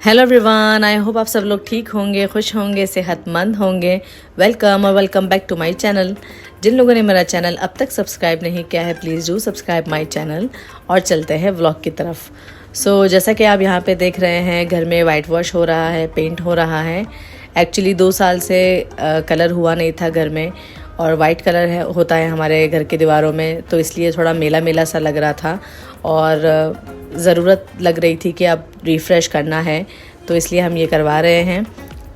Hello everyone, I hope आप सब लोग ठीक होंगे, खुश होंगे, सेहतमंद होंगे। वेलकम और welcome back to my channel. जिन लोगों ने मेरा चैनल अब तक सब्सक्राइब नहीं किया है, please do subscribe my channel. और चलते हैं व्लॉग की तरफ। जैसा कि आप यहाँ पे देख रहे हैं, घर में वाइट वॉश हो रहा है, पेंट हो रहा है। एक्चुअली 2 साल से कलर हुआ नहीं था घर में, और वाइट कलर होता है हमारे घर की दीवारों में, तो इसलिए थोड़ा मेला मेला सा लग रहा था और ज़रूरत लग रही थी कि अब रिफ़्रेश करना है, तो इसलिए हम ये करवा रहे हैं।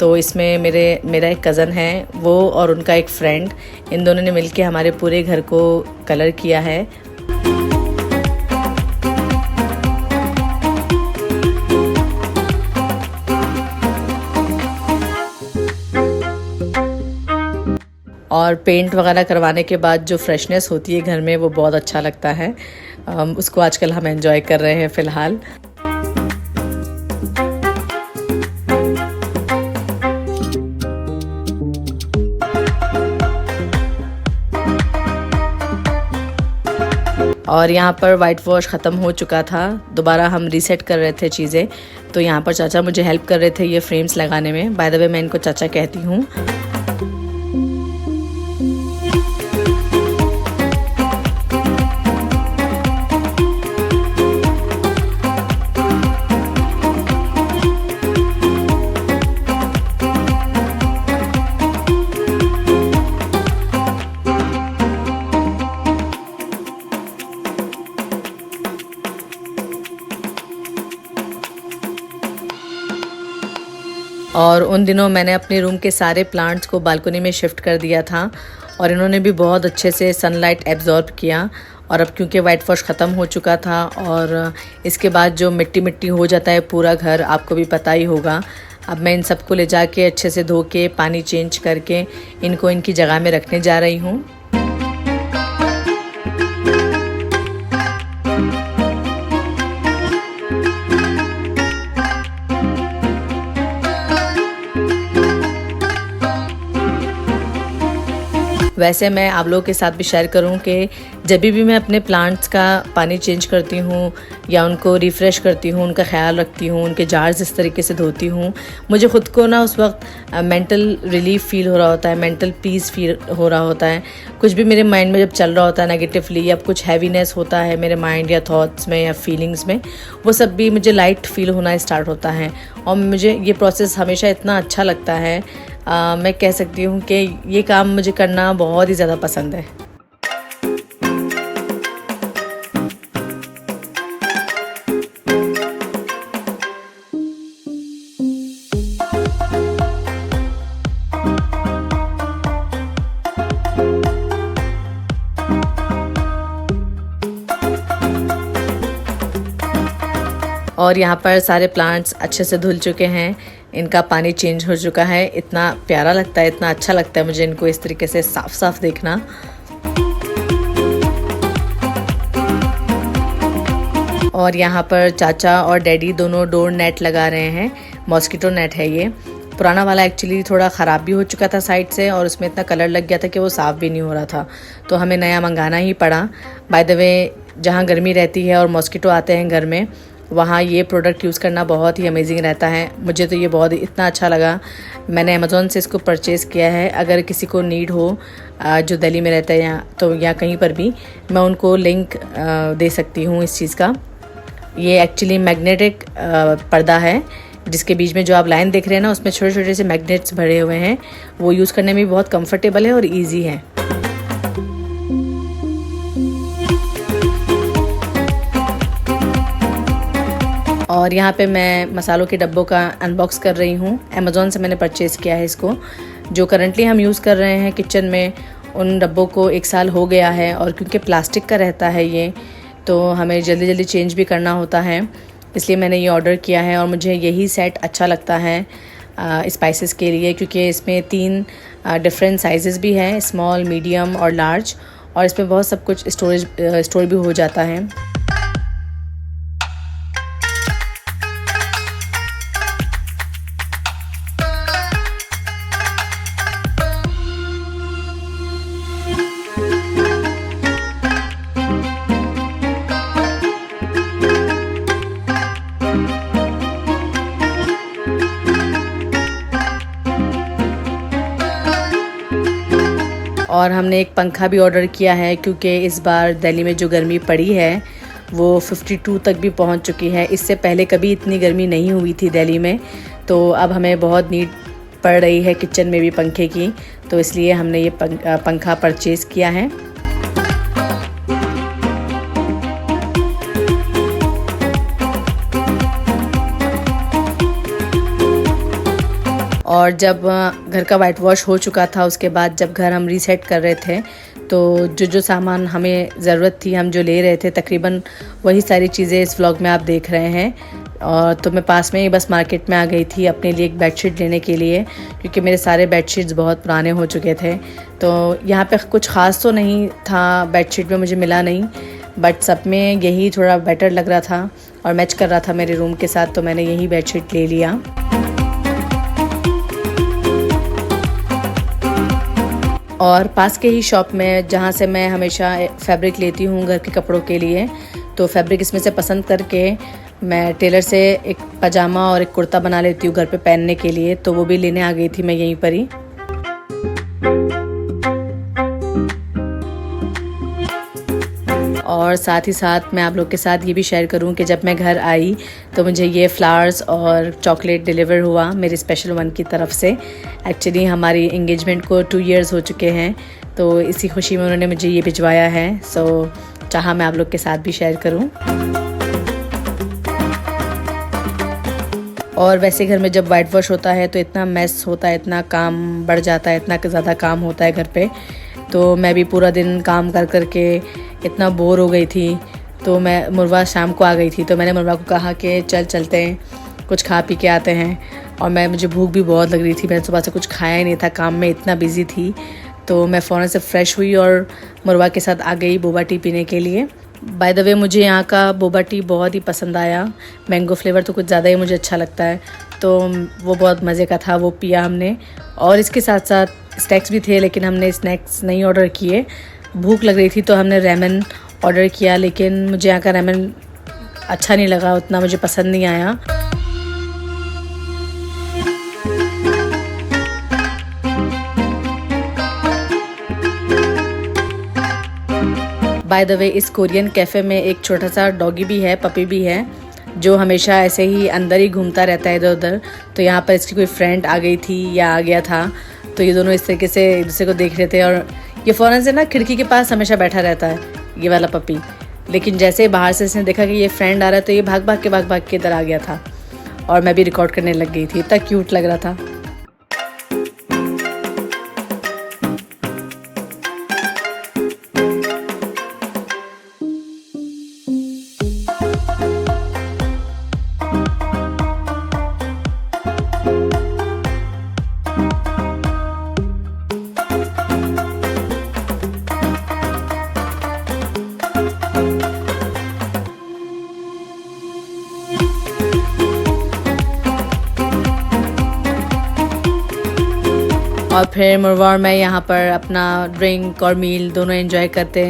तो इसमें मेरा एक कज़न है, वो और उनका एक फ्रेंड, इन दोनों ने मिलके हमारे पूरे घर को कलर किया है। और पेंट वगैरह करवाने के बाद जो फ्रेशनेस होती है घर में, वो बहुत अच्छा लगता है। उसको आजकल हम एंजॉय कर रहे हैं फ़िलहाल। और यहाँ पर वाइट वॉश ख़त्म हो चुका था, दोबारा हम रीसेट कर रहे थे चीज़ें। तो यहाँ पर चाचा मुझे हेल्प कर रहे थे ये फ्रेम्स लगाने में। बाय द वे, मैं इनको चाचा कहती हूँ। और उन दिनों मैंने अपने रूम के सारे प्लांट्स को बालकनी में शिफ्ट कर दिया था, और इन्होंने भी बहुत अच्छे से सनलाइट एब्जॉर्ब किया। और अब क्योंकि वाइट वॉश ख़त्म हो चुका था, और इसके बाद जो मिट्टी मिट्टी हो जाता है पूरा घर, आपको भी पता ही होगा। अब मैं इन सबको ले जाके अच्छे से धो के, पानी चेंज करके, इनको इनकी जगह में रखने जा रही हूँ। वैसे मैं आप लोगों के साथ भी शेयर करूं कि जब भी मैं अपने प्लांट्स का पानी चेंज करती हूं या उनको रिफ़्रेश करती हूं, उनका ख्याल रखती हूं, उनके जार्स इस तरीके से धोती हूं, मुझे ख़ुद को ना उस वक्त मेंटल रिलीफ फ़ील हो रहा होता है, मेंटल पीस फील हो रहा होता है। कुछ भी मेरे माइंड में जब चल रहा होता है नेगेटिवली, या कुछ हैवीनेस होता है मेरे माइंड या थॉट्स में या फीलिंग्स में, वो सब भी मुझे लाइट फील होना स्टार्ट होता है। और मुझे ये प्रोसेस हमेशा इतना अच्छा लगता है। मैं कह सकती हूँ कि ये काम मुझे करना बहुत ही ज़्यादा पसंद है। और यहाँ पर सारे प्लांट्स अच्छे से धुल चुके हैं, इनका पानी चेंज हो चुका है। इतना प्यारा लगता है, इतना अच्छा लगता है मुझे इनको इस तरीके से साफ साफ देखना। और यहाँ पर चाचा और डैडी दोनों डोर नेट लगा रहे हैं। मॉस्किटो नेट है ये। पुराना वाला एक्चुअली थोड़ा ख़राब भी हो चुका था साइड से, और उसमें इतना कलर लग गया था कि वो साफ़ भी नहीं हो रहा था, तो हमें नया मंगाना ही पड़ा। बाय द वे, जहाँ गर्मी रहती है और मॉस्किटो आते हैं घर में, वहाँ ये प्रोडक्ट यूज़ करना बहुत ही अमेजिंग रहता है। मुझे तो ये बहुत इतना अच्छा लगा, मैंने अमेज़ॉन से इसको परचेज़ किया है। अगर किसी को नीड हो जो दिल्ली में रहता है या कहीं पर भी, मैं उनको लिंक दे सकती हूँ इस चीज़ का। ये एक्चुअली मैग्नेटिक पर्दा है, जिसके बीच में जो आप लाइन देख रहे हैं ना, उसमें छोटे छोटे से मैग्नेट्स भरे हुए हैं। वो यूज़ करने में भी बहुत कंफर्टेबल है और ईजी है। और यहाँ पे मैं मसालों के डब्बों का अनबॉक्स कर रही हूँ। अमेज़ॉन से मैंने परचेज़ किया है इसको। जो करंटली हम यूज़ कर रहे हैं किचन में, उन डब्बों को 1 साल हो गया है, और क्योंकि प्लास्टिक का रहता है ये, तो हमें जल्दी जल्दी चेंज भी करना होता है, इसलिए मैंने ये ऑर्डर किया है। और मुझे यही सेट अच्छा लगता है स्पाइसेस के लिए, क्योंकि इसमें 3 डिफरेंट साइज़ेस भी हैं, स्मॉल, मीडियम और लार्ज, और इसमें बहुत सब कुछ स्टोर भी हो जाता है। और हमने एक पंखा भी ऑर्डर किया है क्योंकि इस बार दिल्ली में जो गर्मी पड़ी है वो 52 तक भी पहुंच चुकी है। इससे पहले कभी इतनी गर्मी नहीं हुई थी दिल्ली में, तो अब हमें बहुत नीड पड़ रही है किचन में भी पंखे की, तो इसलिए हमने ये पंखा परचेज़ किया है। और जब घर का वाइट वॉश हो चुका था, उसके बाद जब घर हम रीसेट कर रहे थे, तो जो सामान हमें ज़रूरत थी हम जो ले रहे थे, तकरीबन वही सारी चीज़ें इस व्लॉग में आप देख रहे हैं। और तो मैं पास में ही बस मार्केट में आ गई थी अपने लिए एक बेडशीट लेने के लिए, क्योंकि मेरे सारे बेडशीट्स बहुत पुराने हो चुके थे। तो यहाँ पे कुछ ख़ास तो नहीं था बेडशीट में, मुझे मिला नहीं, बट सब में यही थोड़ा बेटर लग रहा था और मैच कर रहा था मेरे रूम के साथ, तो मैंने यही बेडशीट ले लिया। और पास के ही शॉप में जहाँ से मैं हमेशा फैब्रिक लेती हूँ घर के कपड़ों के लिए, तो फैब्रिक इसमें से पसंद करके मैं टेलर से एक पजामा और एक कुर्ता बना लेती हूँ घर पे पहनने के लिए, तो वो भी लेने आ गई थी मैं यहीं पर ही। और साथ ही साथ मैं आप लोग के साथ ये भी शेयर करूं कि जब मैं घर आई तो मुझे ये फ्लावर्स और चॉकलेट डिलीवर हुआ मेरी स्पेशल वन की तरफ से। एक्चुअली हमारी एंगेजमेंट को 2 इयर्स हो चुके हैं, तो इसी खुशी में उन्होंने मुझे ये भिजवाया है, सो चाहा मैं आप लोग के साथ भी शेयर करूं। और वैसे घर में जब वाइट वॉश होता है तो इतना मेस होता है, इतना काम बढ़ जाता है, इतना ज़्यादा काम होता है घर पे, तो मैं भी पूरा दिन काम कर कर के इतना बोर हो गई थी। तो मैं मुरवा शाम को आ गई थी, तो मैंने मुरवा को कहा कि चलते हैं, कुछ खा पी के आते हैं। और मुझे भूख भी बहुत लग रही थी, मैंने सुबह से कुछ खाया ही नहीं था, काम में इतना बिजी थी। तो मैं फ़ौरन से फ्रेश हुई और मुरवा के साथ आ गई बोबा टी पीने के लिए। बाय द वे मुझे यहाँ का बोबा टी बहुत ही पसंद आया, मैंगो फ्लेवर तो कुछ ज़्यादा ही मुझे अच्छा लगता है, तो वो बहुत मज़े का था, वो पिया हमने। और इसके साथ साथ स्नैक्स भी थे, लेकिन हमने स्नैक्स नहीं ऑर्डर किए, भूख लग रही थी तो हमने रेमन ऑर्डर किया, लेकिन मुझे यहाँ का रेमन अच्छा नहीं लगा, उतना मुझे पसंद नहीं आया। बाय द वे इस कोरियन कैफ़े में एक छोटा सा डॉगी भी है, पपी भी है, जो हमेशा ऐसे ही अंदर ही घूमता रहता है इधर उधर। तो यहाँ पर इसकी कोई फ्रेंड आ गई थी या आ गया था, तो ये दोनों इस तरीके से एक दूसरे को देख रहे थे, और ये फ़ौरन से ना खिड़की के पास हमेशा बैठा रहता है ये वाला पपी। लेकिन जैसे ही बाहर से इसने देखा कि ये फ्रेंड आ रहा है, तो ये भाग भाग के इधर आ गया था, और मैं भी रिकॉर्ड करने लग गई थी, इतना क्यूट लग रहा था। और फिर मुरवा और मैं यहाँ पर अपना ड्रिंक और मील दोनों एंजॉय करते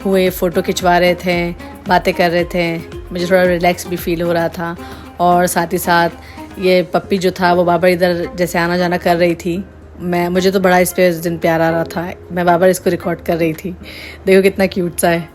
हुए फ़ोटो खिंचवा रहे थे, बातें कर रहे थे, मुझे थोड़ा रिलैक्स भी फील हो रहा था। और साथ ही साथ ये पप्पी जो था वो बाबर इधर जैसे आना जाना कर रही थी, मुझे तो बड़ा इस पर उस दिन प्यार आ रहा था, मैं बाबर इसको रिकॉर्ड कर रही थी, देखो कितना क्यूट सा है।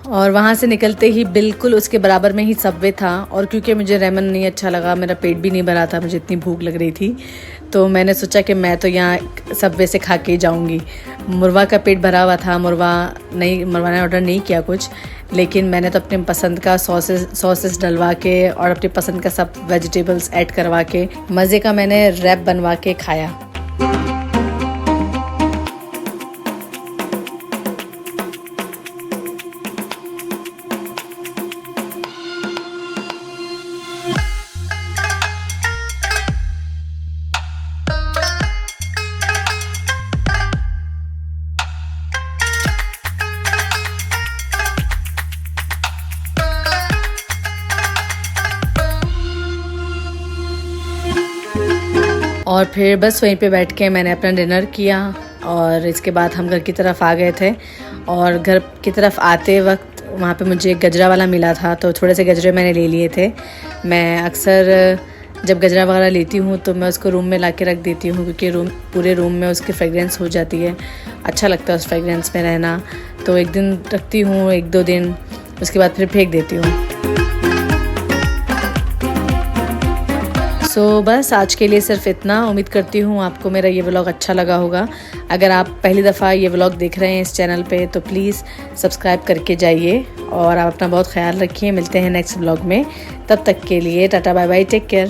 और वहाँ से निकलते ही बिल्कुल उसके बराबर में ही सबवे था, और क्योंकि मुझे रेमन नहीं अच्छा लगा, मेरा पेट भी नहीं भरा था, मुझे इतनी भूख लग रही थी, तो मैंने सोचा कि मैं तो यहाँ सबवे से खा के ही जाऊँगी। मुरवा का पेट भरा हुआ था, मुरवा ने ऑर्डर नहीं किया कुछ, लेकिन मैंने तो अपने पसंद का सॉसेस डलवा के और अपनी पसंद का सब वेजिटेबल्स ऐड करवा के मज़े का मैंने रैप बनवा के खाया। और फिर बस वहीं पे बैठ के मैंने अपना डिनर किया और इसके बाद हम घर की तरफ आ गए थे और घर की तरफ आते वक्त वहाँ पे मुझे एक गजरा वाला मिला था, तो थोड़े से गजरे मैंने ले लिए थे। मैं अक्सर जब गजरा वगैरह लेती हूँ तो मैं उसको रूम में ला के रख देती हूँ, क्योंकि पूरे रूम में उसकी फ्रेगरेंस हो जाती है, अच्छा लगता है उस फ्रेगरेंस में रहना। तो एक दिन रखती हूँ, 1-2 दिन, उसके बाद फिर फेंक देती हूँ। सो बस आज के लिए सिर्फ इतना। उम्मीद करती हूँ आपको मेरा ये व्लॉग अच्छा लगा होगा। अगर आप पहली दफ़ा ये व्लॉग देख रहे हैं इस चैनल पे तो प्लीज़ सब्सक्राइब करके जाइए और आप अपना बहुत ख्याल रखिए। मिलते हैं नेक्स्ट व्लॉग में, तब तक के लिए tata bye bye, take care.